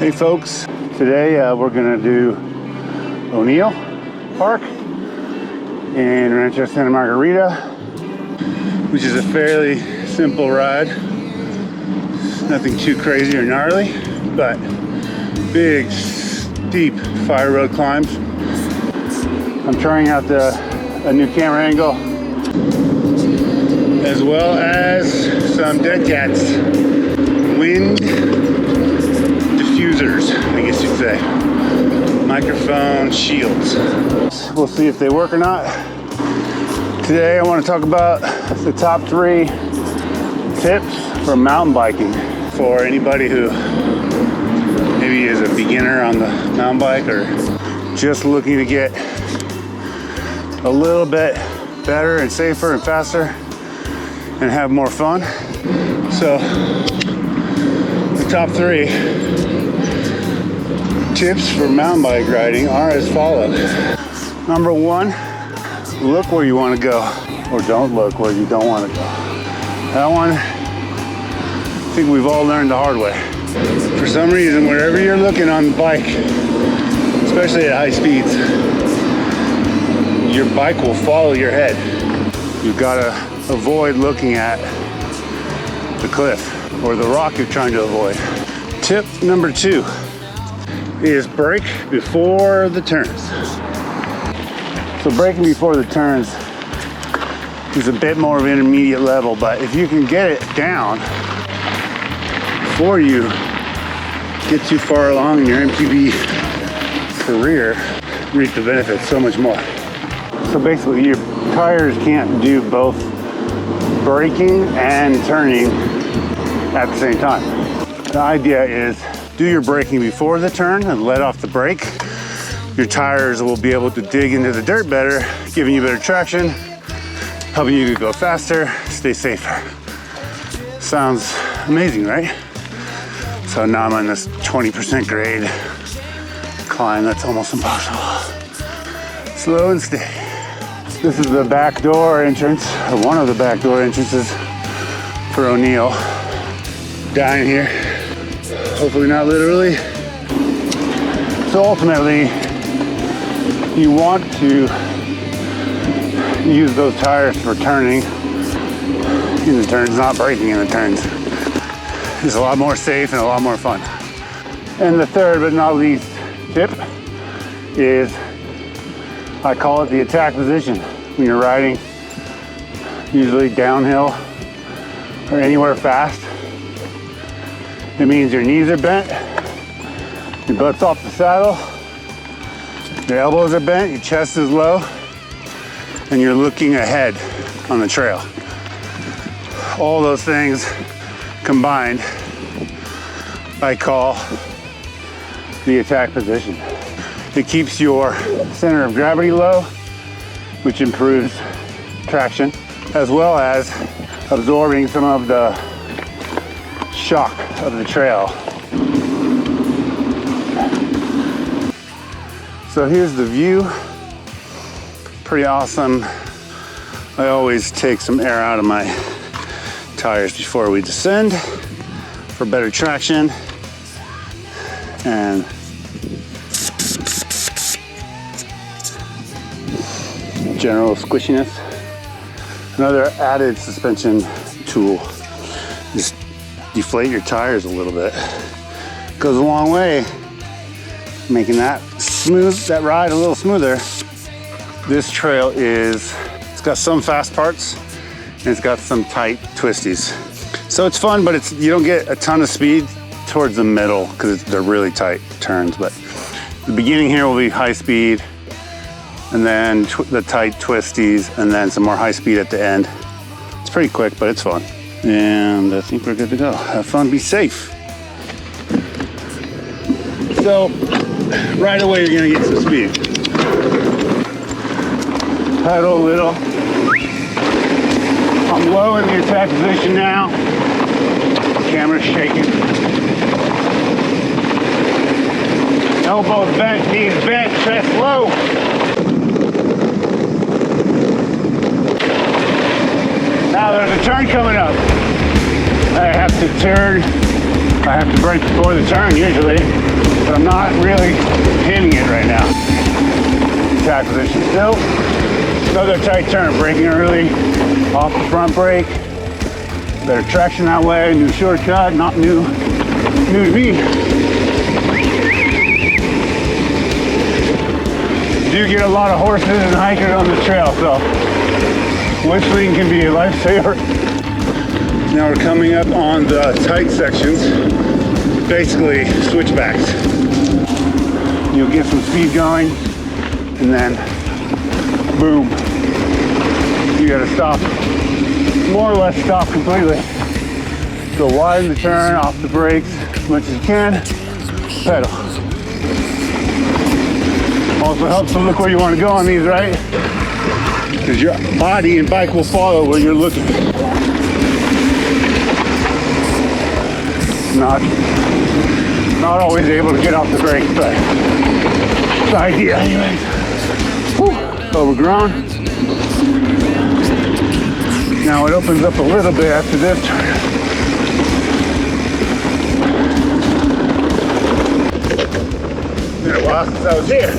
Hey folks, today we're gonna do O'Neill Park in Rancho Santa Margarita, which is a fairly simple ride. Nothing too crazy or gnarly, but big, steep fire road climbs. I'm trying out a new camera angle, as well as some dead cats. Wind diffusers, I guess you'd say. Microphone shields. We'll see if they work or not. Today I want to talk about the top 3 tips for mountain biking for anybody who maybe is a beginner on the mountain bike or just looking to get a little bit better and safer and faster and have more fun. So the top 3 tips for mountain bike riding are as follows. Number 1, look where you want to go, or don't look where you don't want to go. That one, I think we've all learned the hard way. For some reason, wherever you're looking on the bike, especially at high speeds, your bike will follow your head. You've got to avoid looking at the cliff or the rock you're trying to avoid. Tip number 2 is brake before the turns. So braking before the turns is a bit more of an intermediate level, but if you can get it down before you get too far along in your MTB career, reap the benefits so much more. So basically your tires can't do both braking and turning at the same time. The idea is do your braking before the turn and let off the brake. Your tires will be able to dig into the dirt better, giving you better traction, helping you to go faster, stay safer. Sounds amazing, right? So now I'm on this 20% grade climb that's almost impossible. Slow and steady. This is the back door entrance, or one of the back door entrances for O'Neill. Down here. Hopefully not literally. So ultimately, you want to use those tires for turning in the turns, not braking in the turns. It's a lot more safe and a lot more fun. And the third but not least tip is, I call it the attack position. When you're riding, usually downhill or anywhere fast, it means your knees are bent, your butt's off the saddle, your elbows are bent, your chest is low, and you're looking ahead on the trail. All those things combined, I call the attack position. It keeps your center of gravity low, which improves traction, as well as absorbing some of the shock of the trail. So here's the view. Pretty awesome. I always take some air out of my tires before we descend for better traction and general squishiness. Another added suspension tool is deflate your tires a little bit. Goes a long way, making that ride a little smoother. This trail it's got some fast parts and it's got some tight twisties. So it's fun, but you don't get a ton of speed towards the middle because they're really tight turns. But the beginning here will be high speed, and then the tight twisties, and then some more high speed at the end. It's pretty quick, but it's fun. And I think we're good to go. Have fun, be safe. So, right away you're gonna get some speed. Pedal a little. I'm low in the attack position now. Camera's shaking. Elbows bent, knees bent, chest low. Now there's a turn coming up. I have to turn. I have to brake before the turn usually. but I'm not really hitting it right now. Tack position still. Another tight turn, braking early, off the front brake. Better traction that way, new shortcut, not new to me. Do get a lot of horses and hikers on the trail, so whistling can be a lifesaver. Now we're coming up on the tight sections, basically switchbacks. You'll get some speed going, and then boom, you gotta stop, more or less stop completely. Go wide in the turn, off the brakes as much as you can, pedal. Also helps to look where you want to go on these, right? Because your body and bike will follow where you're looking. Not always able to get off the brakes, but it's the idea anyways. Whew, overgrown. Now it opens up a little bit after this turn. Been a while since I was here.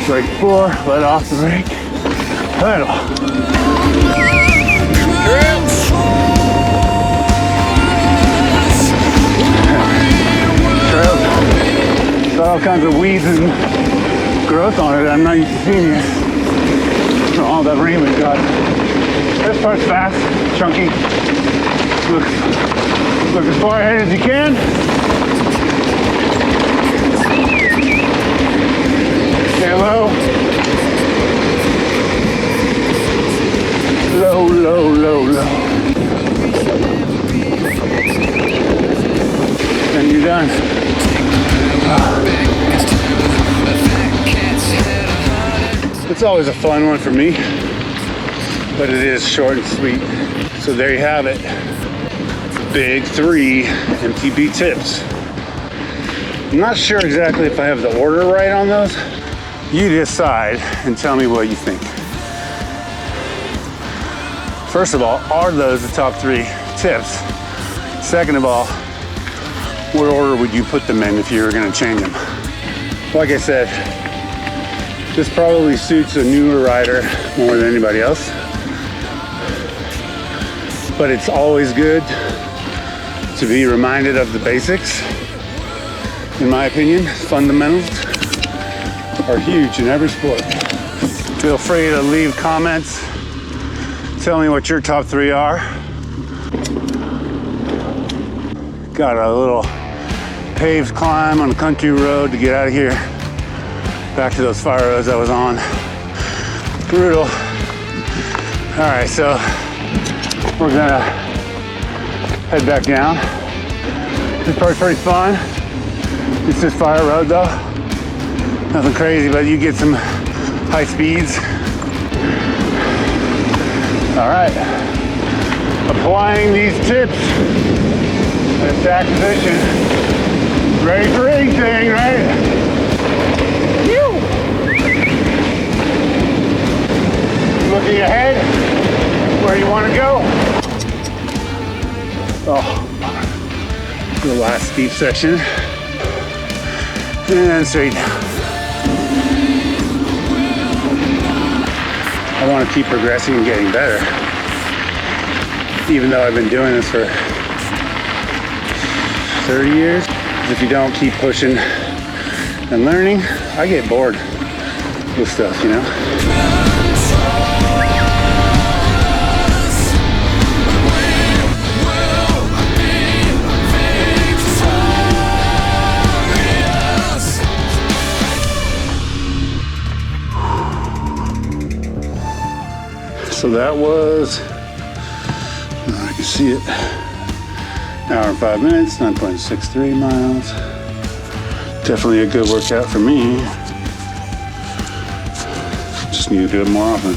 Brake 4, let off the brake, pedal. Trails. Got all kinds of weeds and growth on it that I'm not used to seeing yet. From all that rain we've got. This part's fast, chunky. Look as far ahead as you can. Stay low. Low, low, low, low. And you're done. It's always a fun one for me, but it is short and sweet. So there you have it. Big 3 MTB tips. I'm not sure exactly if I have the order right on those. You decide and tell me what you think. First of all, are those the top 3 tips? Second of all, what order would you put them in if you were going to change them? Like I said, this probably suits a newer rider more than anybody else. But it's always good to be reminded of the basics. In my opinion, fundamentals are huge in every sport. Feel free to leave comments. Tell me what your top 3 are. Got a little paved climb on a country road to get out of here. Back to those fire roads I was on. Brutal. All right, so we're gonna head back down. This part's pretty fun. It's just fire road though. Nothing crazy, but you get some high speeds. All right, applying these tips in a tack position. Ready for anything, right? Phew. Looking ahead, where you want to go. Oh, the last steep section. And straight down. I want to keep progressing and getting better. Even though I've been doing this for 30 years. If you don't keep pushing and learning, I get bored with stuff, you know? So that was, I can see it, hour and 5 minutes, 9.63 miles. Definitely a good workout for me. Just need to do it more often.